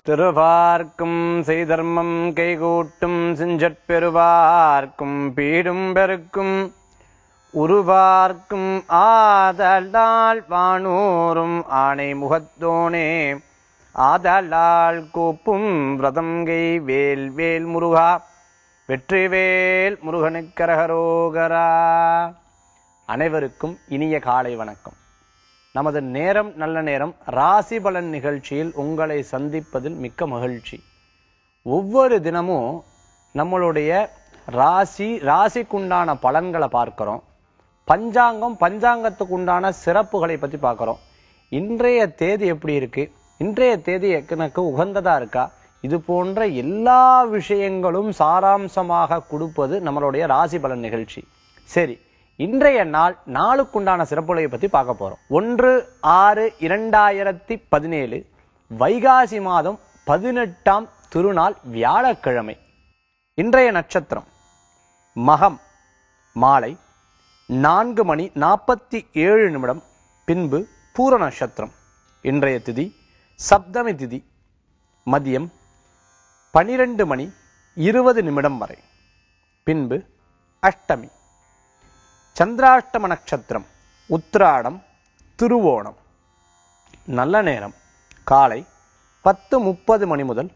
திருவார்க்கும் செய்தர்மம் கைகூட்டும் செஞ்சற்பெருவார்க்கும் பீடும் பெருக்கும் உருவார்க்கும் ஆதலால் வானூரும் ஆணை முகத்தோனே ஆதலால் கூப்பும் விரதங்கை வேல் வேல் முருகா வெற்றிவேல் முருகனுக்கரகரோகரா. அனைவருக்கும் இனிய காலை வணக்கம். நமது நேரம் நல்ல நேரம் ராசி பலன் நிகழ்ச்சியில் உங்களை சந்திப்பதில் மிக்க மகிழ்ச்சி. ஒவ்வொரு தினமும் நம்மளுடைய ராசிக்குண்டான பலன்களை பார்க்கிறோம். பஞ்சாங்கத்துக்கு உண்டான சிறப்புகளை பற்றி பார்க்கிறோம். இன்றைய தேதி எப்படி இருக்கு, இன்றைய தேதி எனக்கு உகந்ததா இருக்கா, இது போன்ற எல்லா விஷயங்களும் சாராம்சமாக கொடுப்பது நம்மளுடைய ராசி பலன் நிகழ்ச்சி. சரி, இன்றைய நாளுக்குண்டான சிறப்புகளை பற்றி பார்க்க போறோம். 1/6/2017 வைகாசி மாதம் 18ஆம் திருநாள் வியாழக்கிழமை. இன்றைய நட்சத்திரம் மகம், மாலை 4:47 பின்பு பூர நட்சத்திரம். இன்றைய திதி சப்தமி திதி, மதியம் 12:20 வரை, பின்பு அஷ்டமி. சந்திராஷ்டம நட்சத்திரம் உத்திராடம் திருவோணம். நல்ல நேரம் காலை 10:30 முதல்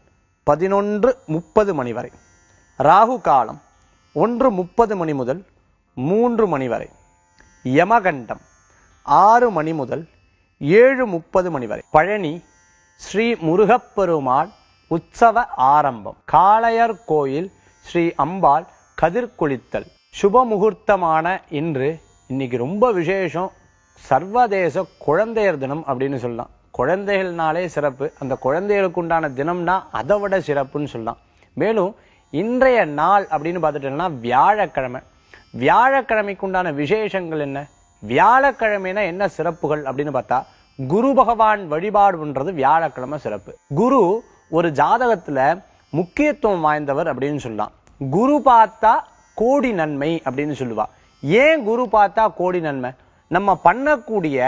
11:30 வரை. ராகு காலம் 1:30 முதல் 3 வரை. யமகண்டம் 6 முதல் 7:30 வரை. பழனி ஸ்ரீ முருகப்பெருமாள் உற்சவ ஆரம்பம். காளையர் கோயில் ஸ்ரீ அம்பாள் கதிர்குளித்தல். சுப முகூர்த்தமான இன்னைக்கு ரொம்ப விசேஷம். சர்வதேச குழந்தையர் தினம் அப்படின்னு சொல்லலாம். குழந்தைகள்னாலே சிறப்பு. அந்த விழாக்களுக்கு உண்டான தினம்னா அதை விட சிறப்புன்னு சொல்லலாம். மேலும் இன்றைய நாள் அப்படின்னு பார்த்துட்டோம்னா வியாழக்கிழமை. வியாழக்கிழமைக்கு உண்டான விசேஷங்கள் என்ன, வியாழக்கிழமைனா என்ன சிறப்புகள் அப்படின்னு பார்த்தா, குரு பகவான் வழிபாடு பண்றது வியாழக்கிழமை சிறப்பு. குரு ஒரு ஜாதகத்துல முக்கியத்துவம் வாய்ந்தவர் அப்படின்னு சொல்லலாம். குரு பார்த்தா கோடி நன்மை அப்படின்னு சொல்லுவா. ஏன் குரு பார்த்தா கோடி நன்மை? நம்ம பண்ணக்கூடிய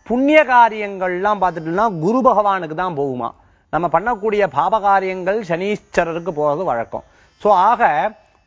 புண்ணிய காரியங்கள்லாம் பார்த்துட்டோம்னா குரு பகவானுக்கு தான் போகுமா. நம்ம பண்ணக்கூடிய பாபகாரியங்கள் சனீஸ்வரருக்கு போகிறது வழக்கம். ஸோ ஆக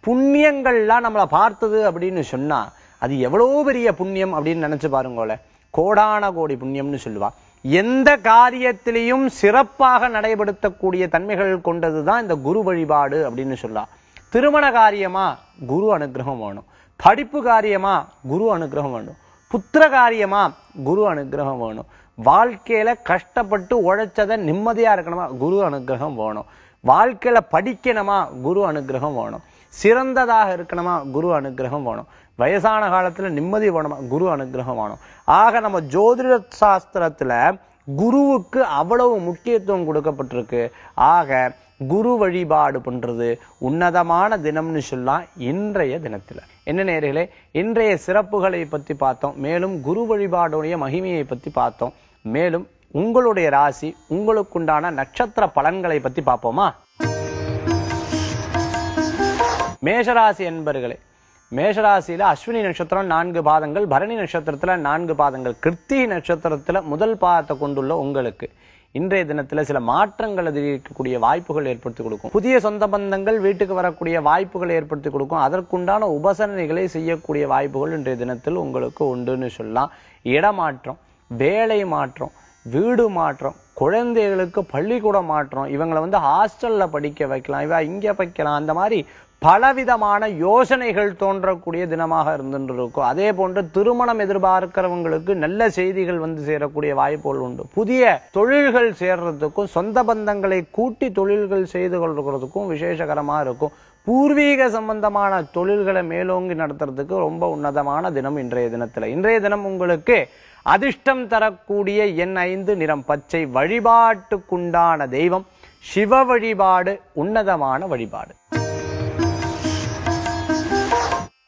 புண்ணியங்கள்லாம் நம்மளை பார்த்தது அப்படின்னு சொன்னா அது எவ்வளவு பெரிய புண்ணியம் அப்படின்னு நினைச்சு பாருங்கள. கோடான கோடி புண்ணியம்னு சொல்லுவா. எந்த காரியத்திலையும் சிறப்பாக நடைபெறுத்தக்கூடிய தன்மைகள் கொண்டதுதான் இந்த குரு வழிபாடு அப்படின்னு சொல்லலாம். திருமண காரியமா குரு அனுகிரகம் வேணும். படிப்பு காரியமா குரு அனுகிரகம் வேணும். புத்திர காரியமா குரு அனுகிரகம் வேணும். வாழ்க்கையில கஷ்டப்பட்டு உழைச்சதை நிம்மதியா இருக்கணுமா குரு அனுகிரகம் வேணும். வாழ்க்கையில படிக்கணுமா குரு அனுகிரகம் வேணும். சிறந்ததாக இருக்கணுமா குரு அனுகிரகம் வேணும். வயசான காலத்துல நிம்மதி வேணுமா குரு அனுகிரகம் வேணும். ஆக நம்ம ஜோதிட சாஸ்திரத்துல குருவுக்கு அவ்வளவு முக்கியத்துவம் கொடுக்கப்பட்டிருக்கு. ஆக குரு வழிபாடு பண்றது உன்னதமான தினம்னு சொல்லலாம். இன்றைய தினத்துல என்ன நேயர்களே, இன்றைய சிறப்புகளை பத்தி பார்த்தோம். மேலும் குரு வழிபாடுடைய மகிமையை பத்தி பார்த்தோம். மேலும் உங்களுடைய ராசி, உங்களுக்குண்டான நட்சத்திர பலன்களை பத்தி பார்ப்போமா? மேஷராசி என்பர்களே, மேஷராசியில அஸ்வினி நட்சத்திரம் 4 பாதங்கள், பரணி நட்சத்திரத்துல 4 பாதங்கள், கிருத்திகை நட்சத்திரத்துல முதல் பாதத்தை கொண்டுள்ள உங்களுக்கு இன்றைய தினத்துல சில மாற்றங்கள் அதிகரிக்கக்கூடிய வாய்ப்புகள் ஏற்படுத்தி கொடுக்கும். புதிய சொந்த பந்தங்கள் வீட்டுக்கு வரக்கூடிய வாய்ப்புகளை ஏற்படுத்தி கொடுக்கும். அதற்குண்டான உபசரணைகளை செய்யக்கூடிய வாய்ப்புகள் இன்றைய தினத்தில் உங்களுக்கு உண்டுன்னு சொல்லலாம். இடமாற்றம், வேலை மாற்றம், வீடு மாற்றம், குழந்தைகளுக்கு பள்ளிக்கூட மாற்றம், இவங்களை ஹாஸ்டல்ல படிக்க வைக்கலாம், இவ இங்க வைக்கலாம், அந்த மாதிரி பலவிதமான யோசனைகள் தோன்றக்கூடிய தினமாக இருந்துருக்கும். அதே போன்று திருமணம் எதிர்பார்க்கிறவங்களுக்கு நல்ல செய்திகள் சேரக்கூடிய வாய்ப்புகள் உண்டு. புதிய தொழில்கள் சேர்றதுக்கும் சொந்த பந்தங்களை கூட்டி தொழில்கள் செய்து கொள்றதுக்கும் விசேஷகரமா இருக்கும். பூர்வீக சம்பந்தமான தொழில்களை மேலோங்கி நடத்துறதுக்கு ரொம்ப உன்னதமான தினம் இன்றைய தினத்துல. இன்றைய தினம் உங்களுக்கு அதிர்ஷ்டம் தரக்கூடிய எண் 5, நிறம் பச்சை. வழிபாட்டுக்குண்டான தெய்வம் சிவ வழிபாடு, உன்னதமான வழிபாடு.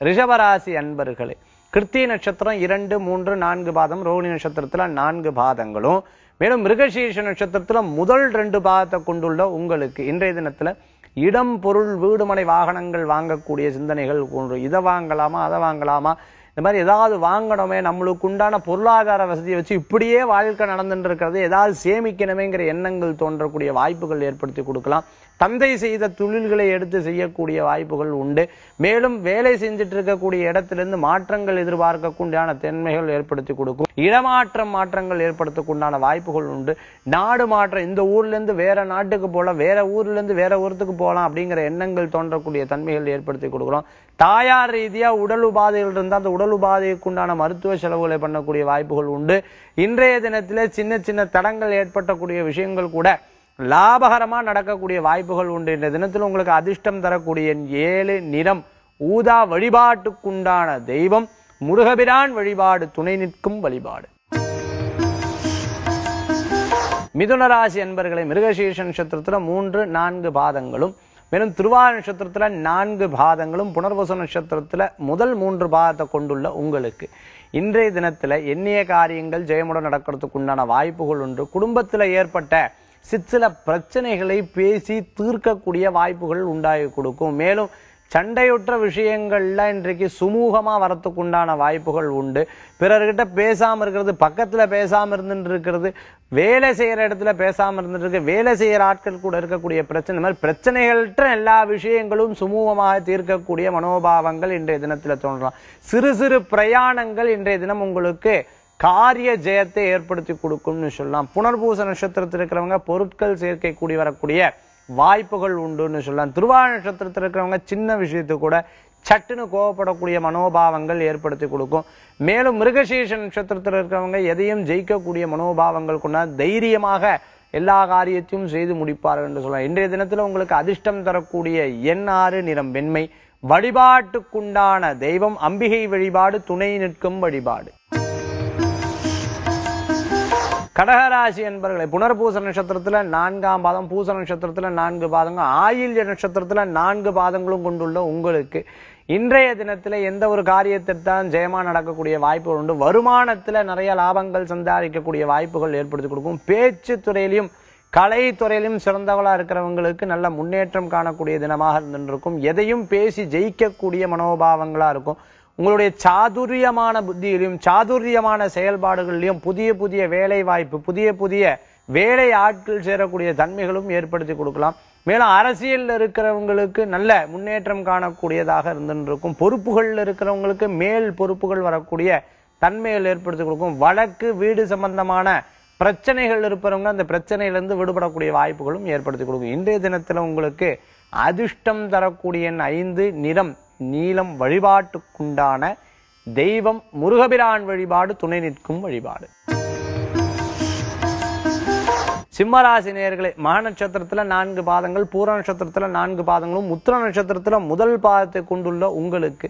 ரிஷபராசி அன்பர்களே, கிருத்திகை நட்சத்திரம் 2, 3, 4 பாதம், ரோஹிணி நட்சத்திரத்துல 4 பாதங்களும், மேலும் மிருகசீர்ஷ நட்சத்திரத்துல முதல் 2 பாதத்தை கொண்டுள்ள உங்களுக்கு இன்றைய தினத்துல இடம், பொருள், வீடுமனை, வாகனங்கள் வாங்கக்கூடிய சிந்தனைகள். இதை வாங்கலாமா அதை வாங்கலாமா, இந்த மாதிரி ஏதாவது வாங்கணுமே, நம்மளுக்கு உண்டான பொருளாதார வசதியை வச்சு இப்படியே வாழ்க்கை நடந்துட்டு இருக்கிறது, ஏதாவது சேமிக்கணுமேங்கிற எண்ணங்கள் தோன்றக்கூடிய வாய்ப்புகள் ஏற்படுத்தி கொடுக்கலாம். தந்தை செய்த தொழில்களை எடுத்து செய்யக்கூடிய வாய்ப்புகள் உண்டு. மேலும் வேலை செஞ்சுட்டு இருக்கக்கூடிய இடத்திலிருந்து மாற்றங்கள் எதிர்பார்க்கக்கூடிய தன்மைகள் ஏற்படுத்தி கொடுக்கும். இடமாற்றம் மாற்றங்கள் ஏற்படுத்தக்கூடிய வாய்ப்புகள் உண்டு. நாடு மாற்றம், இந்த ஊர்ல இருந்து வேற நாட்டுக்கு போகலாம், வேற ஊர்ல இருந்து வேற ஊரத்துக்கு போகலாம் அப்படிங்கிற எண்ணங்கள் தோன்றக்கூடிய தன்மைகள் ஏற்படுத்தி கொடுக்கிறோம். தாயார் ரீதியா உடல் உபாதைகள் இருந்தால் அந்த உடல் உபாதைக்கு உண்டான மருத்துவ செலவுகளை பண்ணக்கூடிய வாய்ப்புகள் உண்டு. இன்றைய தினத்திலே சின்ன சின்ன தடங்கள் ஏற்பட்டக்கூடிய விஷயங்கள் கூட லாபகரமா நடக்கக்கூடிய வாய்ப்புகள் உண்டு. இந்த தினத்தில் உங்களுக்கு அதிர்ஷ்டம் தரக்கூடிய 7 நிறம் ஊதா. வழிபாட்டுக்குண்டான தெய்வம் முருகபிரான் வழிபாடு, துணை நிற்கும் வழிபாடு. மிதுன ராசி அன்பர்களை, மிருகசீர்ஷ நட்சத்திரத்துல 3, 4 பாதங்களும், மேலும் திருவாதிரை நட்சத்திரத்துல 4 பாதங்களும், புனர்வசு நட்சத்திரத்துல முதல் 3 பாதத்தை கொண்டுள்ள உங்களுக்கு இன்றைய தினத்துல எண்ணிய காரியங்கள் ஜெயமுடன் நடக்கிறதுக்கு உண்டான வாய்ப்புகள் உண்டு. குடும்பத்துல ஏற்பட்ட சிற்சில பிரச்சனைகளை பேசி தீர்க்கக்கூடிய வாய்ப்புகள் உண்டாகி கொடுக்கும். மேலும் சண்டையுற்ற விஷயங்கள்ல இன்றைக்கு சுமூகமா வரத்துக்கு உண்டான வாய்ப்புகள் உண்டு. பிறர்கிட்ட பேசாம இருக்கிறது, பக்கத்துல பேசாம இருந்துட்டு இருக்கிறது, வேலை செய்யற இடத்துல பேசாம இருந்துட்டு இருக்கு, வேலை செய்யற ஆட்கள் கூட இருக்கக்கூடிய பிரச்சனை, மாதிரி பிரச்சனைகள்ட்ட எல்லா விஷயங்களும் சுமூகமாக தீர்க்கக்கூடிய மனோபாவங்கள் இன்றைய தினத்துல தோன்றலாம். சிறு சிறு பிரயாணங்கள் இன்றைய தினம் உங்களுக்கு காரிய ஜெயத்தை ஏற்படுத்தி கொடுக்கும்னு சொல்லலாம். புனர்பூச நட்சத்திரத்தில் இருக்கிறவங்க பொருட்கள் சேர்க்கை கூடி வரக்கூடிய வாய்ப்புகள் உண்டுன்னு சொல்லலாம். திருவாதிரை நட்சத்திரத்தில் இருக்கிறவங்க சின்ன விஷயத்துக்கு கூட சட்டுன்னு கோவப்படக்கூடிய மனோபாவங்கள் ஏற்படுத்தி கொடுக்கும். மேலும் மிருகசீர்ஷ நட்சத்திரத்தில் இருக்கிறவங்க எதையும் ஜெயிக்கக்கூடிய மனோபாவங்கள் கொண்ட தைரியமாக எல்லா காரியத்தையும் செய்து முடிப்பார்கள் என்று சொல்லலாம். இன்றைய தினத்துல உங்களுக்கு அதிர்ஷ்டம் தரக்கூடிய எண் 6, நிறம் வெண்மை. வழிபாட்டுக்குண்டான தெய்வம் அம்பிகை வழிபாடு, துணை நிற்கும் வழிபாடு. கடகராசி என்பர்களை, புனர்பூச நட்சத்திரத்துல 4ஆம் பாதம், பூச நட்சத்திரத்துல 4 பாதங்கள், ஆயில்ய நட்சத்திரத்துல 4 பாதங்களும் கொண்டுள்ள உங்களுக்கு இன்றைய தினத்துல எந்த ஒரு காரியத்திற்தான் ஜெயமா நடக்கக்கூடிய வாய்ப்புகள் உண்டு. வருமானத்துல நிறைய லாபங்கள் சம்பாதிக்கக்கூடிய வாய்ப்புகள் ஏற்படுத்தி கொடுக்கும். பேச்சு துறையிலும் கலைத்துறையிலும் சிறந்தவளா இருக்கிறவங்களுக்கு நல்ல முன்னேற்றம் காணக்கூடிய தினமாக இருந்திருக்கும். எதையும் பேசி ஜெயிக்கக்கூடிய மனோபாவங்களா இருக்கும். உங்களுடைய சாதுரியமான புத்தியிலும் சாதுரியமான செயல்பாடுகளிலும் புதிய புதிய வேலை வாய்ப்பு, புதிய புதிய வேலை ஆட்கள் சேரக்கூடிய தன்மைகளும் ஏற்படுத்தி கொடுக்கலாம். மேலும் அரசியல் இருக்கிறவங்களுக்கு நல்ல முன்னேற்றம் காணக்கூடியதாக இருந்திருக்கும். பொறுப்புகள் இருக்கிறவங்களுக்கு மேல் பொறுப்புகள் வரக்கூடிய தன்மைகள் ஏற்படுத்தி கொடுக்கும். வழக்கு, வீடு சம்பந்தமான பிரச்சனைகள் இருப்பவங்க அந்த பிரச்சனையிலிருந்து விடுபடக்கூடிய வாய்ப்புகளும் ஏற்படுத்தி கொடுக்கும். இன்றைய தினத்துல உங்களுக்கு அதிர்ஷ்டம் தரக்கூடிய 5, நிறம் நீலம். வழிபாட்டுக்குண்டான தெய்வம் முருகபிரான் வழிபாடு, துணை நிற்கும் வழிபாடு. சிம்மராசி நேயர்களே, மக நட்சத்திரத்துல 4 பாதங்கள், பூர நட்சத்திரத்துல 4 பாதங்களும், உத்திர நட்சத்திரத்துல முதல் பாதத்தை கொண்டுள்ள உங்களுக்கு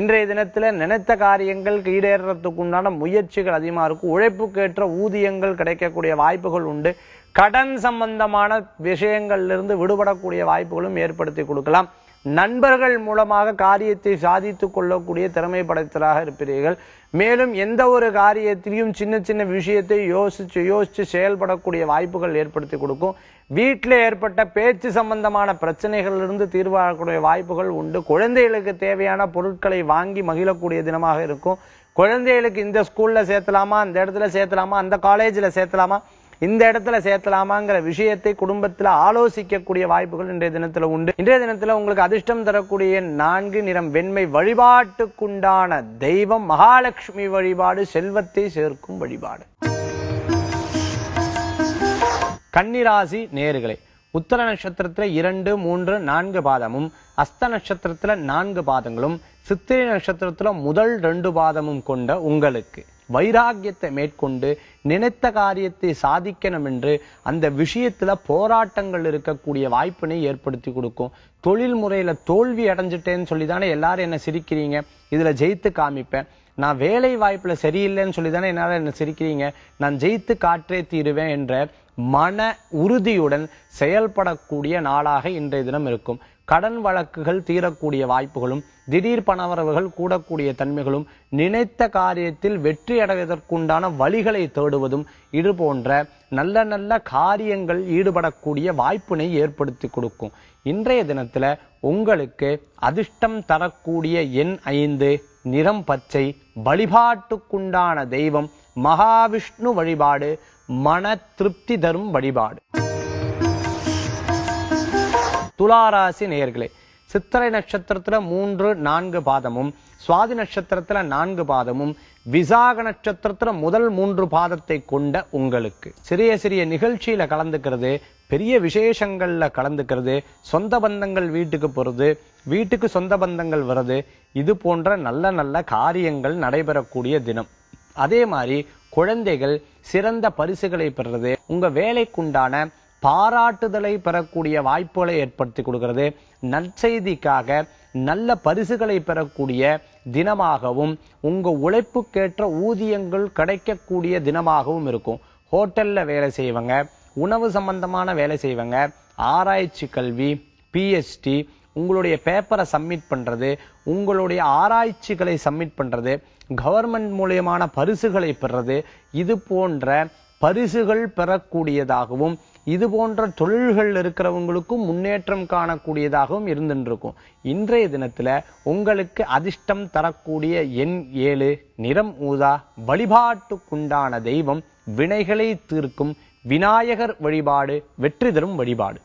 இன்றைய தினத்துல நினைத்த காரியங்கள் ஈடேறதுக்கு உண்டான முயற்சிகள் அதிகமா இருக்கும். உழைப்புக்கேற்ற ஊதியங்கள் கிடைக்கக்கூடிய வாய்ப்புகள் உண்டு. கடன் சம்பந்தமான விஷயங்களிலிருந்து விடுபடக்கூடிய வாய்ப்புகளும் ஏற்படுத்தி கொடுக்கலாம். நண்பர்கள் மூலமாக காரியத்தை சாதித்துக் கொள்ளக்கூடிய திறமை படைத்தலாக இருப்பீர்கள். மேலும் எந்த ஒரு காரியத்திலையும் சின்ன சின்ன விஷயத்தை யோசிச்சு செயல்படக்கூடிய வாய்ப்புகள் ஏற்படுத்தி கொடுக்கும். வீட்டில் ஏற்பட்ட பேச்சு சம்பந்தமான பிரச்சனைகளிலிருந்து தீர்வாகக்கூடிய வாய்ப்புகள் உண்டு. குழந்தைகளுக்கு தேவையான பொருட்களை வாங்கி மகிழக்கூடிய தினமாக இருக்கும். குழந்தைகளுக்கு இந்த ஸ்கூல்ல சேர்த்தலாமா, அந்த இடத்துல சேர்த்தலாமா, அந்த காலேஜ்ல சேர்த்தலாமா, இந்த இடத்துல சேர்த்தலாமாங்கிற விஷயத்தை குடும்பத்துல ஆலோசிக்கக்கூடிய வாய்ப்புகள் இன்றைய தினத்துல உண்டு. இன்றைய தினத்துல உங்களுக்கு அதிர்ஷ்டம் தரக்கூடிய 4, நிறம் வெண்மை. வழிபாட்டுக்குண்டான தெய்வம் மகாலட்சுமி வழிபாடு, செல்வத்தை சேர்க்கும் வழிபாடு. கன்னிராசி நேயர்களே, உத்தர நட்சத்திரத்துல 2, 3, 4 பாதமும், அஸ்த நட்சத்திரத்துல 4 பாதங்களும், சித்திரை நட்சத்திரத்துல முதல் 2 பாதமும் கொண்ட உங்களுக்கு வைராகியத்தை மேற்கொண்டு நினைத்த காரியத்தை சாதிக்கணும் என்று அந்த விஷயத்துல போராட்டங்கள் இருக்கக்கூடிய வாய்ப்பினை ஏற்படுத்தி கொடுக்கும். தொழில் முறையில தோல்வி அடைஞ்சிட்டேன்னு சொல்லிதானே எல்லாரும் என்ன சிரிக்கிறீங்க, இதுல ஜெயித்து காமிப்பேன். நான் வேலை வாய்ப்புல சரியில்லைன்னு சொல்லிதானே என்னால என்ன சிரிக்கிறீங்க, நான் ஜெயித்து காற்றே தீருவேன் என்ற மன உறுதியுடன் செயல்படக்கூடிய நாளாக இன்றைய தினம் இருக்கும். கடன் வழக்குகள் தீரக்கூடிய வாய்ப்புகளும், திடீர் பணவரவுகள் கூடக்கூடிய தன்மைகளும், நினைத்த காரியத்தில் வெற்றி அடைவதற்குண்டான வழிகளை தேடுவதும், இது போன்ற நல்ல நல்ல காரியங்கள் ஈடுபடக்கூடிய வாய்ப்பினை ஏற்படுத்தி கொடுக்கும். இன்றைய தினத்துல உங்களுக்கு அதிர்ஷ்டம் தரக்கூடிய எண் 5, நிறம் பச்சை. வழிபாட்டுக்குண்டான தெய்வம் மகாவிஷ்ணு வழிபாடு. மன திருப்தி தரும் வழிபாடு. துளாராசி நேயர்களே, சித்திரை நட்சத்திரத்துல 3, 4 பாதமும், சுவாதி நட்சத்திரத்துல 4 பாதமும், விசாக நட்சத்திரத்துல முதல் 3 பாதத்தை கொண்ட உங்களுக்கு சிறிய சிறிய நிகழ்ச்சியில கலந்துக்கிறது, பெரிய விசேஷங்கள்ல கலந்துக்கிறது, சொந்த பந்தங்கள் வீட்டுக்கு போறது, வீட்டுக்கு சொந்த பந்தங்கள் வருது, இது போன்ற நல்ல நல்ல காரியங்கள் நடைபெறக்கூடிய தினம். அதே மாதிரி குழந்தைகள் சிறந்த பரிசுகளை பெறுறது, உங்க வேலைக்குண்டான பாராட்டுதலை பெறக்கூடிய வாய்ப்புகளை ஏற்படுத்தி கொடுக்கிறது, நற்செய்திக்காக நல்ல பரிசுகளை பெறக்கூடிய தினமாகவும், உங்க உழைப்புக்கேற்ற ஊதியங்கள் கிடைக்கக்கூடிய தினமாகவும் இருக்கும். ஹோட்டல்ல வேலை செய்வங்க, உணவு சம்பந்தமான வேலை செய்வங்க, ஆராய்ச்சி கல்வி, PhD, உங்களுடைய பேப்பரை சப்மிட் பண்றது, உங்களுடைய ஆராய்ச்சிகளை சப்மிட் பண்றது, கவர்மெண்ட் மூலியமான பரிசுகளை பெறுறது, இது போன்ற பரிசுகள் பெறக்கூடியதாகவும், இது போன்ற தொழில்கள் இருக்கிறவங்களுக்கும் முன்னேற்றம் காணக்கூடியதாகவும் இருந்துருக்கும். இன்றைய தினத்துல உங்களுக்கு அதிர்ஷ்டம் தரக்கூடிய எண் 7, நிறம் ஊதா. வழிபாட்டுக்குண்டான தெய்வம் வினைகளை தீர்க்கும் விநாயகர் வழிபாடு. வெற்றி தரும் வழிபாடு.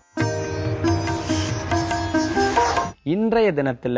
இன்றைய தினத்துல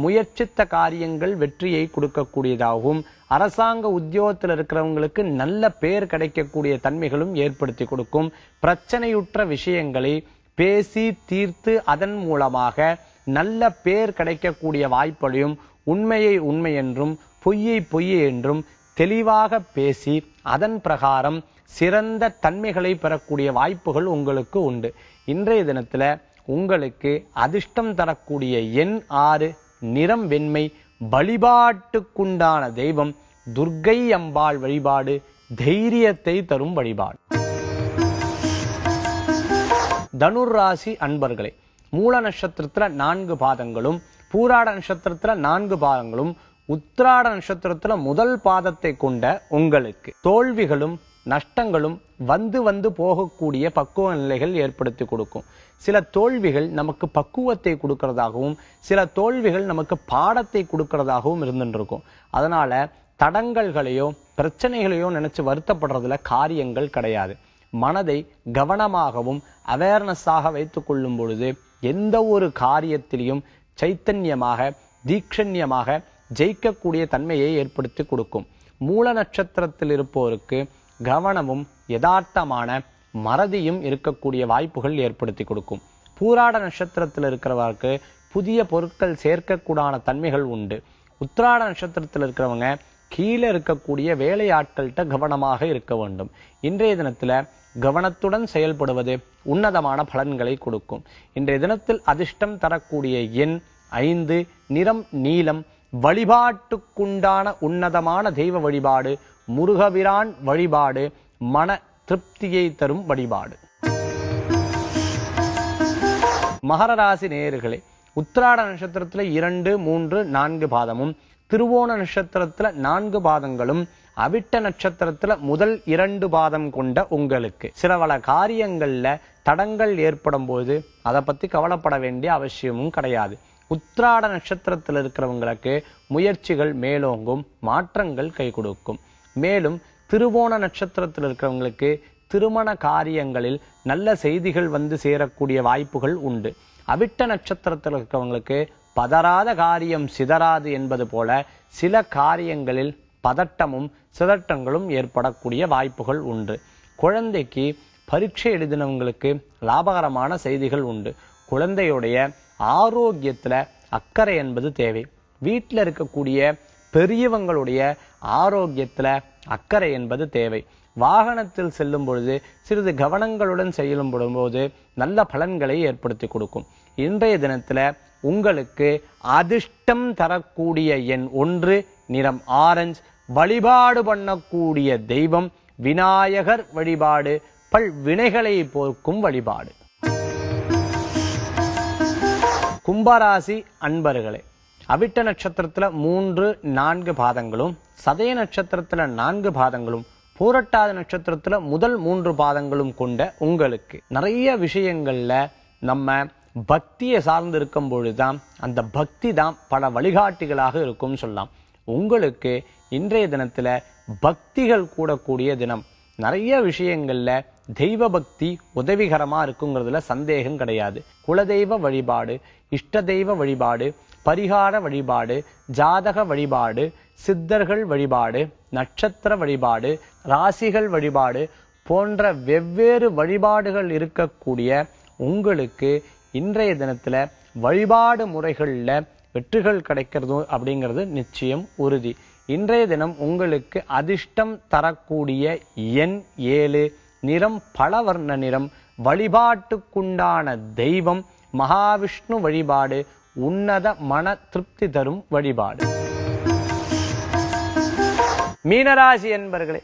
முயற்சித்த காரியங்கள் வெற்றியை கொடுக்கக்கூடியதாகவும், அரசாங்க உத்தியோகத்தில் இருக்கிறவங்களுக்கு நல்ல பேர் கிடைக்கக்கூடிய தன்மைகளும் ஏற்படுத்தி கொடுக்கும். பிரச்சனையுற்ற விஷயங்களை பேசி தீர்த்து அதன் மூலமாக நல்ல பேர் கிடைக்கக்கூடிய வாய்ப்பையும், உண்மையை உண்மை என்றும் பொய்யை பொய் என்றும் தெளிவாக பேசி அதன் பிரகாரம் சிறந்த தன்மைகளை பெறக்கூடிய வாய்ப்புகள் உங்களுக்கு உண்டு. இன்றைய தினத்துல உங்களுக்கு அதிர்ஷ்டம் தரக்கூடிய எண் 6, நிறம் வெண்மை. வழிபாட்டுக்குண்டான தெய்வம் துர்க்கை அம்பாள் வழிபாடு. தைரியத்தை தரும் வழிபாடு. தனுர் ராசி அன்பர்களே, மூல நட்சத்திரத்துல 4 பாதங்களும், பூராட நட்சத்திரத்துல 4 பாதங்களும், உத்திராட நட்சத்திரத்துல முதல் பாதத்தை கொண்ட உங்களுக்கு தோல்விகளும் நஷ்டங்களும் வந்து வந்து போகக்கூடிய பக்குவ நிலைகள் ஏற்படுத்தி கொடுக்கும். சில தோல்விகள் நமக்கு பக்குவத்தை கொடுக்கறதாகவும், சில தோல்விகள் நமக்கு பாடத்தை கொடுக்கறதாகவும் இருந்துருக்கும். அதனால தடங்கல்களையோ பிரச்சனைகளையோ நினைச்சு வருத்தப்படுறதுல காரியங்கள் கிடையாது. மனதை கவனமாகவும் அவேர்னஸாக வைத்துக் கொள்ளும் பொழுது எந்த ஒரு காரியத்திலையும் சைத்தன்யமாக தீக்ஷண்யமாக ஜெயிக்கக்கூடிய தன்மையை ஏற்படுத்தி கொடுக்கும். மூல நட்சத்திரத்தில் இருப்போருக்கு கவனமும் யதார்த்தமான மறதியும் இருக்கக்கூடிய வாய்ப்புகள் ஏற்படுத்தி கொடுக்கும். பூராட நட்சத்திரத்தில் இருக்கிறவருக்கு புதிய பொருட்கள் சேர்க்கக்கூடான தன்மைகள் உண்டு. உத்திராட நட்சத்திரத்தில் இருக்கிறவங்க கீழே இருக்கக்கூடிய வேலையாட்கள்கிட்ட கவனமாக இருக்க வேண்டும். இன்றைய தினத்துல கவனத்துடன் செயல்படுவது உன்னதமான பலன்களை கொடுக்கும். இன்றைய தினத்தில் அதிர்ஷ்டம் தரக்கூடிய எண் 5, நிறம் நீலம். வழிபாட்டுக்குண்டான உன்னதமான தெய்வ வழிபாடு முருகபிரான் வழிபாடு. மன திருப்தியை தரும் வழிபாடு. மகர ராசி நேயர்களே, உத்திராட நட்சத்திரத்துல 2, 3, 4 பாதமும், திருவோண நட்சத்திரத்துல 4 பாதங்களும், அவிட்ட நட்சத்திரத்துல முதல் 2 பாதம் கொண்ட உங்களுக்கு சில பல காரியங்கள்ல தடங்கள் ஏற்படும் போது அதை பத்தி கவலைப்பட வேண்டிய அவசியமும் கிடையாது. உத்திராட நட்சத்திரத்தில் இருக்கிறவங்களுக்கு முயற்சிகள் மேலோங்கும், மாற்றங்கள் கை கொடுக்கும். மேலும் திருவோண நட்சத்திரத்தில் இருக்கிறவங்களுக்கு திருமண காரியங்களில் நல்ல செய்திகள் வந்து சேரக்கூடிய வாய்ப்புகள் உண்டு. அவிட்ட நட்சத்திரத்தில் இருக்கிறவங்களுக்கு பதறாத காரியம் சிதறாது என்பது போல சில காரியங்களில் பதட்டமும் சிதட்டங்களும் ஏற்படக்கூடிய வாய்ப்புகள் உண்டு. குழந்தைக்கு பரீட்சை எழுதினவங்களுக்கு லாபகரமான செய்திகள் உண்டு. குழந்தையுடைய ஆரோக்கியத்துல அக்கறை என்பது தேவை. வீட்டில் இருக்கக்கூடிய பெரியவங்களுடைய ஆரோக்கியத்துல அக்கறை என்பது தேவை. வாகனத்தில் செல்லும் பொழுது சிறிது கவனங்களுடன் செல்லும் போது நல்ல பலன்களை ஏற்படுத்தி கொடுக்கும். இன்றைய தினத்துல உங்களுக்கு அதிர்ஷ்டம் தரக்கூடிய எண் 1, நிறம் ஆரஞ்சு. வழிபாடு பண்ணக்கூடிய தெய்வம் விநாயகர் வழிபாடு. பல் வினைகளை போக்கும் வழிபாடு. கும்பராசி அன்பர்களே, அவிட்ட நட்சத்திரத்துல 3, 4 பாதங்களும், சதய நட்சத்திரத்துல 4 பாதங்களும், பூரட்டாத நட்சத்திரத்துல முதல் 3 பாதங்களும் கொண்ட உங்களுக்கு நிறைய விஷயங்கள்ல நம்ம பக்தியை சார்ந்து இருக்கும் பொழுதுதான் அந்த பக்தி தான் பல வழிகாட்டிகளாக இருக்கும் சொல்லலாம். உங்களுக்கு இன்றைய தினத்துல பக்திகள் கூடக்கூடிய தினம். நிறைய விஷயங்கள்ல தெய்வ பக்தி உதவிகரமா இருக்குங்கிறதுல சந்தேகம் கிடையாது. குலதெய்வ வழிபாடு, இஷ்ட தெய்வ வழிபாடு, பரிகார வழிபாடு, ஜாதக வழிபாடு, சித்தர்கள் வழிபாடு, நட்சத்திர வழிபாடு, ராசிகள் வழிபாடு போன்ற வெவ்வேறு வழிபாடுகள் இருக்கக்கூடிய உங்களுக்கு இன்றைய தினத்துல வழிபாடு முறைகள்ல வெற்றிகள் கிடைக்கிறது அப்படிங்கிறது நிச்சயம் உறுதி. இன்றைய தினம் உங்களுக்கு அதிர்ஷ்டம் தரக்கூடிய எண் 7, நிறம் பலவர்ண நிறம், வழிபாட்டுக்குண்டான தெய்வம் மகாவிஷ்ணு வழிபாடு, உன்னத மன திருப்தி தரும் வழிபாடு. மீனராசி என்பர்களே,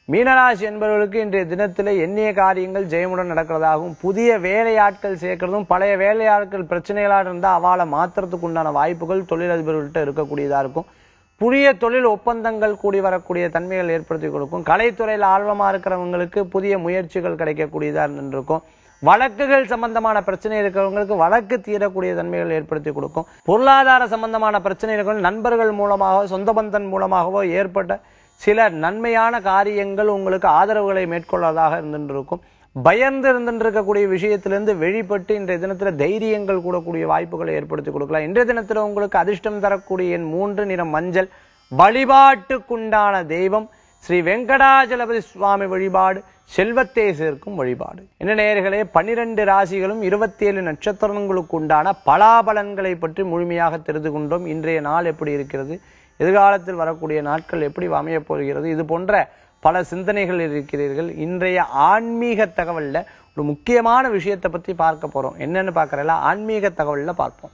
மீனராசி என்பவர்களுக்கு இன்றைய தினத்தில் எண்ணிய காரியங்கள் ஜெயமுடன் நடக்கிறதாகவும், புதிய வேலையாட்கள் சேர்க்கிறதும், பழைய வேலையாட்கள் பிரச்சனைகளாக இருந்தால் அவளை மாற்றுறதுக்கு உண்டான வாய்ப்புகள் தொழிலதிபர்கள்ட்ட இருக்கக்கூடியதாக இருக்கும். புதிய தொழில் ஒப்பந்தங்கள் கூடி வரக்கூடிய தன்மைகள் ஏற்படுத்தி கொடுக்கும். கலைத்துறையில் ஆர்வமா இருக்கிறவங்களுக்கு புதிய முயற்சிகள் கிடைக்கக்கூடியதா இருந்திருக்கும். வழக்குகள் சம்பந்தமான பிரச்சனை இருக்கிறவங்களுக்கு வழக்கு தீரக்கூடிய தன்மைகள் ஏற்படுத்தி கொடுக்கும். பொருளாதார சம்பந்தமான பிரச்சனை இருக்கிற நண்பர்கள் மூலமாகவோ சொந்த பந்தன் மூலமாகவோ ஏற்பட்ட சில நன்மையான காரியங்கள் உங்களுக்கு ஆதரவுகளை மேற்கொள்வதாக இருந்திருக்கும். பயந்து இருந்திருக்கக்கூடிய விஷயத்திலிருந்து வெளிப்பட்டு இன்றைய தினத்துல தைரியங்கள் கூடக்கூடிய வாய்ப்புகளை ஏற்படுத்தி கொடுக்கலாம். இன்றைய தினத்துல உங்களுக்கு அதிர்ஷ்டம் தரக்கூடிய எண் 3, நிறம் மஞ்சள், வழிபாட்டுக்குண்டான தெய்வம் ஸ்ரீ வெங்கடாஜலபதி சுவாமி வழிபாடு, செல்வத்தை சேர்க்கும் வழிபாடு. என்ன நேயர்களே, 12 ராசிகளும் 27 நட்சத்திரங்களுக்கு உண்டான பலாபலன்களை பற்றி முழுமையாக தெரிந்து கொண்டோம். இன்றைய நாள் எப்படி இருக்கிறது, எதிர்காலத்தில் வரக்கூடிய நாட்கள் எப்படி அமையப் போகிறது, இது போன்ற பல சிந்தனைகள் இருக்கிறீர்கள். இன்றைய ஆன்மீக தகவல்ல ஒரு முக்கியமான விஷயத்தை பத்தி பார்க்க போறோம். என்னன்னு பார்க்கறல ஆன்மீக தகவல்ல பார்ப்போம்.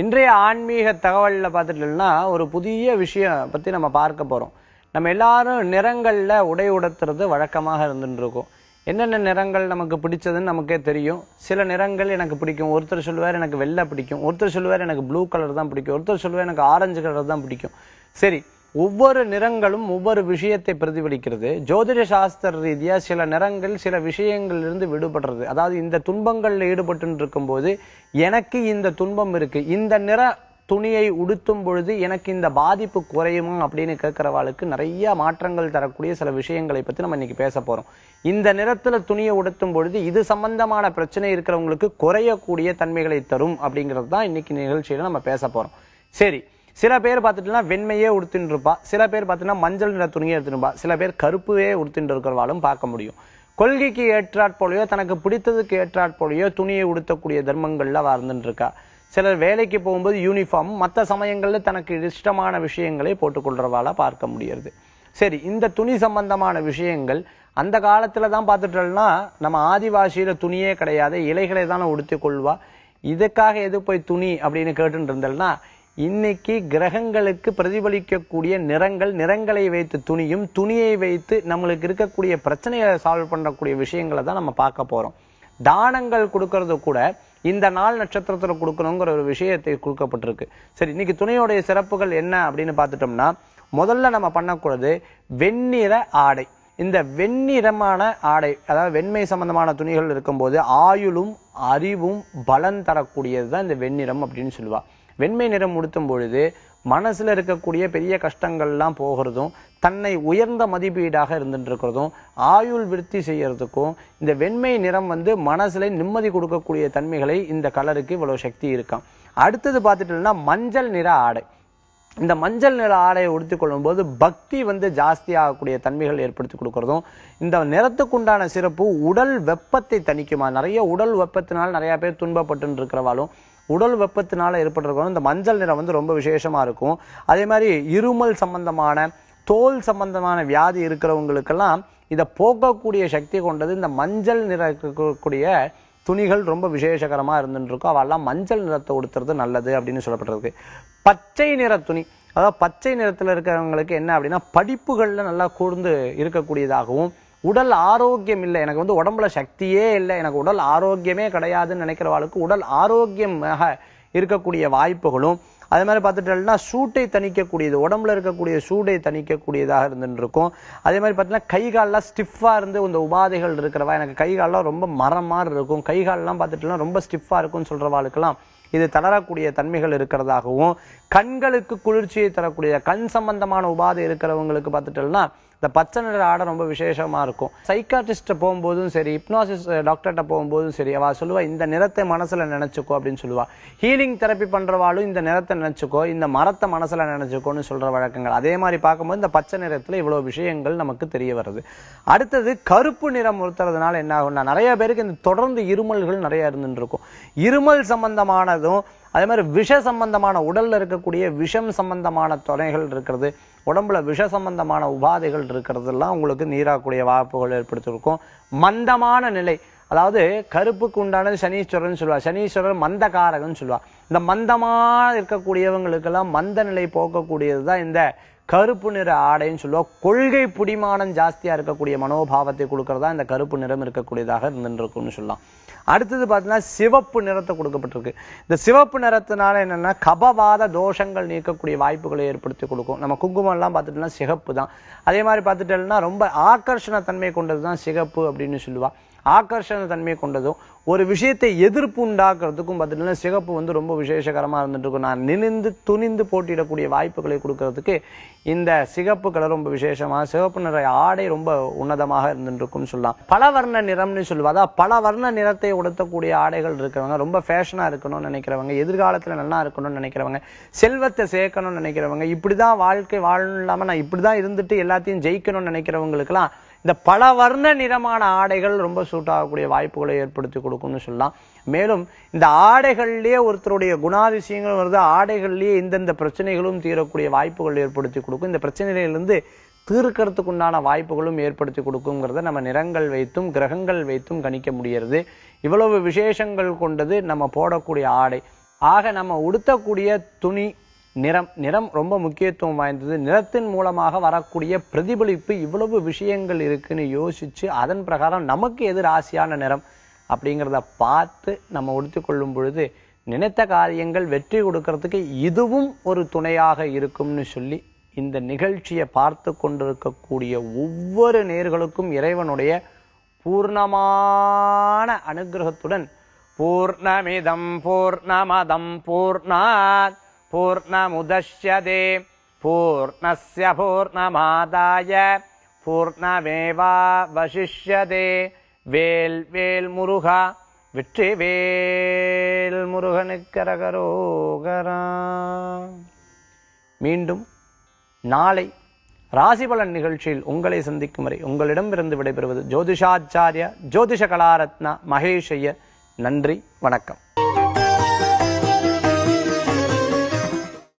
இன்றைய ஆன்மீக தகவல்ல பார்த்துட்டோம்னா ஒரு புதிய விஷயம் பத்தி நம்ம பார்க்க போறோம். நம்ம எல்லாரும் நிறங்கள்ல உடை உடுத்துறது வழக்கமாக இருந்துட்டு இருக்கோம். என்னென்ன நிறங்கள் நமக்கு பிடிச்சதுன்னு நமக்கே தெரியும். சில நிறங்கள் எனக்கு பிடிக்கும். ஒருத்தர் சொல்லுவார் எனக்கு வெள்ளை பிடிக்கும், ஒருத்தர் சொல்லுவார் எனக்கு ப்ளூ கலர் தான் பிடிக்கும், ஒருத்தர் சொல்லுவார் எனக்கு ஆரஞ்சு கலர் தான் பிடிக்கும். சரி, ஒவ்வொரு நிறங்களும் ஒவ்வொரு விஷயத்தை பிரதிபலிக்கிறது. ஜோதிட சாஸ்திர ரீதியா சில நிறங்கள் சில விஷயங்கள் இருந்து விடுபடுறது. அதாவது இந்த துன்பங்கள்ல ஈடுபட்டு இருக்கும் போது எனக்கு இந்த துன்பம் இருக்கு, இந்த நிற துணியை உடுத்தும் பொழுது எனக்கு இந்த பாதிப்பு குறையுமா அப்படின்னு கேட்கிறவாளுக்கு நிறைய மாற்றங்கள் தரக்கூடிய சில விஷயங்களை பத்தி நம்ம இன்னைக்கு பேச போறோம். இந்த நிறத்துல துணியை உடுத்தும் பொழுது இது சம்பந்தமான பிரச்சனை இருக்கிறவங்களுக்கு குறையக்கூடிய தன்மைகளை தரும் அப்படிங்கிறது தான் இன்னைக்கு நிகழ்ச்சியில நம்ம பேச போறோம். சரி, சில பேர் பார்த்துட்டுனா வெண்மையே உடுத்தின்னு இருப்பா, சில பேர் பார்த்துன்னா மஞ்சள் நிற துணியை எடுத்துருப்பா, சில பேர் கருப்பே உடுத்திட்டு இருக்கிறவாலும் பார்க்க முடியும். கொள்கைக்கு ஏற்றாற்போலையோ தனக்கு பிடித்ததுக்கு ஏற்றாற்போலையோ துணியை உடுத்தக்கூடிய தர்மங்கள்ல வாழ்ந்துட்டு இருக்கா. சிலர் வேலைக்கு போகும்போது யூனிஃபார்ம், மற்ற சமயங்கள்ல தனக்கு இஷ்டமான விஷயங்களை போட்டுக்கொள்றவாளா பார்க்க முடியாது. சரி, இந்த துணி சம்பந்தமான விஷயங்கள் அந்த காலத்துல தான் பார்த்துட்டோம்னா நம்ம ஆதிவாசியில துணியே கிடையாது, இலைகளை தானே உடுத்தி கொள்வா. இதுக்காக எது போய் துணி அப்படின்னு கேட்டுட்டு இருந்தோம்னா இன்னைக்கு கிரகங்களுக்கு பிரதிபலிக்கக்கூடிய நிறங்களை வைத்து துணியும், துணியை வைத்து நம்மளுக்கு இருக்கக்கூடிய பிரச்சனைகளை சால்வ் பண்ணக்கூடிய விஷயங்களை தான் நம்ம பார்க்க போறோம். தானங்கள் கொடுக்கறது கூட இந்த நாள் நட்சத்திரத்துல கொடுக்கணுங்கிற ஒரு விஷயத்தை கொடுக்கப்பட்டிருக்கு. சரி, இன்னைக்கு துணியோடைய சிறப்புகள் என்ன அப்படின்னு பார்த்துட்டோம்னா முதல்ல நம்ம பண்ணக்கூடாது வெண்ணிற ஆடை. இந்த வெண்ணிறமான ஆடை, அதாவது வெண்மை சம்பந்தமான துணிகள் இருக்கும்போது ஆயுளும் அறிவும் பலன் தரக்கூடியதுதான் இந்த வெண்ணிறம் அப்படின்னு சொல்லுவா. வெண்மை நிறம் உடுத்தும் பொழுது மனசுல இருக்கக்கூடிய பெரிய கஷ்டங்கள்லாம் போகிறதும், தன்னை உயர்ந்த மதிப்பீடாக இருந்துட்டு இருக்கிறதும், ஆயுள் விருத்தி செய்யறதுக்கும் இந்த வெண்மை நிறம் மனசுல நிம்மதி கொடுக்கக்கூடிய தன்மைகளை இந்த கலருக்கு இவ்வளவு சக்தி இருக்காம். அடுத்தது பார்த்துட்டோம்னா மஞ்சள் நிற ஆடை. இந்த மஞ்சள் நிற ஆடையை உடுத்திக் கொள்ளும் போது பக்தி ஜாஸ்தி ஆகக்கூடிய தன்மைகள் ஏற்படுத்தி கொடுக்கறதும், இந்த நிறத்துக்குண்டான சிறப்பு உடல் வெப்பத்தை தணிக்குமா. நிறைய உடல் வெப்பத்தினால் நிறைய பேர் துன்பப்பட்டு இருக்கிறவாலும் உடல் வெப்பத்தினால ஏற்பட்டிருக்கணும். இந்த மஞ்சள் நிறம் ரொம்ப விசேஷமா இருக்கும். அதே மாதிரி இருமல் சம்பந்தமான தோல் சம்பந்தமான வியாதி இருக்கிறவங்களுக்கெல்லாம் இதை போக்கக்கூடிய சக்தி கொண்டது இந்த மஞ்சள் நிற இருக்கக்கூடிய துணிகள் ரொம்ப விசேஷகரமா இருந்துட்டு இருக்கும். அவெல்லாம் மஞ்சள் நிறத்தை உடுத்துறது நல்லது அப்படின்னு சொல்லப்பட்டிருக்கு. பச்சை நிற துணி, அதாவது பச்சை நிறத்துல இருக்கிறவங்களுக்கு என்ன அப்படின்னா படிப்புகள்ல நல்லா கூர்ந்து இருக்கக்கூடியதாகவும், உடல் ஆரோக்கியம் இல்லை, எனக்கு உடம்புல சக்தியே இல்லை, எனக்கு உடல் ஆரோக்கியமே கிடையாதுன்னு நினைக்கிறவாளுக்கு உடல் ஆரோக்கியமாக இருக்கக்கூடிய வாய்ப்புகளும், அதே மாதிரி பார்த்துட்டோம்னா சூட்டை தணிக்கக்கூடியது, உடம்புல இருக்கக்கூடிய சூடை தணிக்கக்கூடியதாக இருந்துட்டு இருக்கும். அதே மாதிரி பார்த்தீங்கன்னா கை கால்லாம் ஸ்டிஃபா இருந்து இந்த உபாதைகள் இருக்கிறவா, எனக்கு கை கால்லாம் ரொம்ப மரம் மாதிரி இருக்கும், கை கால்லாம் பார்த்துட்டோம்னா ரொம்ப ஸ்டிஃபா இருக்கும்னு சொல்றவாளுக்கெல்லாம் இது தளரக்கூடிய தன்மைகள் இருக்கிறதாகவும், கண்களுக்கு குளிர்ச்சியை தரக்கூடிய கண் சம்பந்தமான உபாதை இருக்கிறவங்களுக்கு பார்த்துட்டோம்னா இந்த பச்சை நிற ஆடை ரொம்ப விசேஷமா இருக்கும். சைக்காட்ரிஸ்ட போகும்போதும் சரி, ஹிப்னாசிஸ் டாக்டர்கிட்ட போகும்போதும் சரி, அவ சொல்லுவா இந்த நிறத்தை மனசுல நினைச்சுக்கோ அப்படின்னு சொல்லுவா. ஹீலிங் தெரப்பி பண்றவாளும் இந்த நிறத்தை நினைச்சுக்கோ, இந்த மரத்தை மனசுல நினைச்சுக்கோன்னு சொல்ற வழக்கங்கள். அதே மாதிரி பார்க்கும்போது இந்த பச்சை நிறத்துல இவ்வளவு விஷயங்கள் நமக்கு தெரிய வருது. அடுத்தது கருப்பு நிறம் உறுத்துறதுனால என்ன ஆகும்னா, நிறைய பேருக்கு இந்த தொடர்ந்து இருமல்கள் நிறைய இருந்துட்டு இருக்கும். இருமல் சம்பந்தமானதும் அதே மாதிரி விஷ சம்பந்தமான உடல்ல இருக்கக்கூடிய விஷம் சம்பந்தமான துணைகள் இருக்கிறது, உடம்புல விஷ சம்பந்தமான உபாதைகள் இருக்கிறதெல்லாம் உங்களுக்கு நீராக்கூடிய வாய்ப்புகள் ஏற்படுத்தியிருக்கும். மந்தமான நிலை, அதாவது கருப்புக்கு உண்டானது சனீஸ்வரன் சொல்லுவா. சனீஸ்வரர் மந்தகாரகன் சொல்லுவா. இந்த மந்தமா இருக்கக்கூடியவங்களுக்கெல்லாம் மந்த நிலை போக்கக்கூடியதுதான் இந்த கருப்பு நிற ஆடைன்னு சொல்லுவா. கொள்கை புடிமானம் ஜாஸ்தியா இருக்கக்கூடிய மனோபாவத்தை கொடுக்கறதா இந்த கருப்பு நிறம் இருக்கக்கூடியதாக இருந்துருக்கும்னு சொல்லலாம். அடுத்தது பார்த்தீங்கன்னா சிவப்பு நிறத்தை கொடுக்கப்பட்டிருக்கு. இந்த சிவப்பு நிறத்தினால என்னன்னா கபவாத தோஷங்கள் நீக்கக்கூடிய வாய்ப்புகளை ஏற்படுத்தி கொடுக்கும். நம்ம குங்குமம் எல்லாம் பார்த்துட்டோம்னா சிகப்பு தான். அதே மாதிரி பார்த்துட்டோம்னா ரொம்ப ஆகர்ஷண தன்மை கொண்டதுதான் சிகப்பு அப்படின்னு சொல்லுவா. ஆகர்ஷண தன்மை கொண்டதும் ஒரு விஷயத்தை எதிர்ப்பு உண்டாக்குறதுக்கும் பார்த்துட்டோம்னா சிகப்பு வந்து ரொம்ப விசேஷகரமா இருந்துட்டு இருக்கும். நான் நினைந்து துணிந்து போட்டியிடக்கூடிய வாய்ப்புகளை கொடுக்கறதுக்கு இந்த சிகப்பு கலர் ரொம்ப விசேஷமா, சிவப்பு நிற ஆடை ரொம்ப உன்னதமாக இருந்துட்டு இருக்கும்னு சொல்லலாம். பலவர்ண நிறம்னு சொல்லுவா. அதாவது பலவர்ண நிறத்தை உடுத்தக்கூடிய ஆடைகள் இருக்கிறவங்க, ரொம்ப ஃபேஷனா இருக்கணும்னு நினைக்கிறவங்க, எதிர்காலத்துல நல்லா இருக்கணும்னு நினைக்கிறவங்க, செல்வத்தை சேர்க்கணும்னு நினைக்கிறவங்க, இப்படிதான் வாழ்க்கை வாழலாம நான் இப்படிதான் இருந்துட்டு எல்லாத்தையும் ஜெயிக்கணும்னு நினைக்கிறவங்களுக்கு எல்லாம் இந்த பல வர்ண நிறமான ஆடைகள் ரொம்ப சூட் ஆகக்கூடிய வாய்ப்புகளை ஏற்படுத்தி கொடுக்கும்னு சொல்லலாம். மேலும் இந்த ஆடைகள்லயே ஒருத்தருடைய குணாதிசயங்கள் வருது, ஆடைகள்லயே இந்தந்த பிரச்சனைகளும் தீரக்கூடிய வாய்ப்புகள் ஏற்படுத்தி கொடுக்கும். இந்த பிரச்சனைகளிலிருந்து தீர்க்கறதுக்கு உண்டான வாய்ப்புகளும் ஏற்படுத்தி கொடுக்குங்கிறத நம்ம நிறங்கள் வைத்தும் கிரகங்கள் வைத்தும் கணிக்க முடியறது. இவ்வளவு விசேஷங்கள் கொண்டது நம்ம போடக்கூடிய ஆடை. ஆக நம்ம உடுத்தக்கூடிய துணி நிறம் ரொம்ப முக்கியத்துவம் வாய்ந்தது. நிறத்தின் மூலமாக வரக்கூடிய பிரதிபலிப்பு இவ்வளவு விஷயங்கள் இருக்குன்னு யோசிச்சு அதன் பிரகாரம் நமக்கு எது ராசியான நிறம் அப்படிங்கிறத பார்த்து நம்ம உடுத்திக் கொள்ளும் பொழுது நினைத்த காரியங்கள் வெற்றி கொடுக்கறதுக்கு இதுவும் ஒரு துணையாக இருக்கும்னு சொல்லி இந்த நிகழ்ச்சியை பார்த்து கொண்டிருக்கக்கூடிய ஒவ்வொரு நேயர்களுக்கும் இறைவனுடைய பூர்ணமான அனுகிரகத்துடன் பூர்ணமிதம் பூர்ணமதம் பூர்ணாத் பூர்ணமுதஷ்யதே பூர்ணஸ்ய பூர்ணமாதாய பூர்ணமேவாவசிஷ்யதே. வேல் வேல் முருகா, வெற்றி வேல் முருகனுக்கு அரகரோகரா. மீண்டும் நாளை ராசிபலன் நிகழ்ச்சியில் உங்களை சந்திக்கும் வரை உங்களிடமிருந்து விடைபெறுவது ஜோதிஷாச்சாரியா ஜோதிஷ கலாரத்னா மகேஷ் ஐயர். நன்றி, வணக்கம்.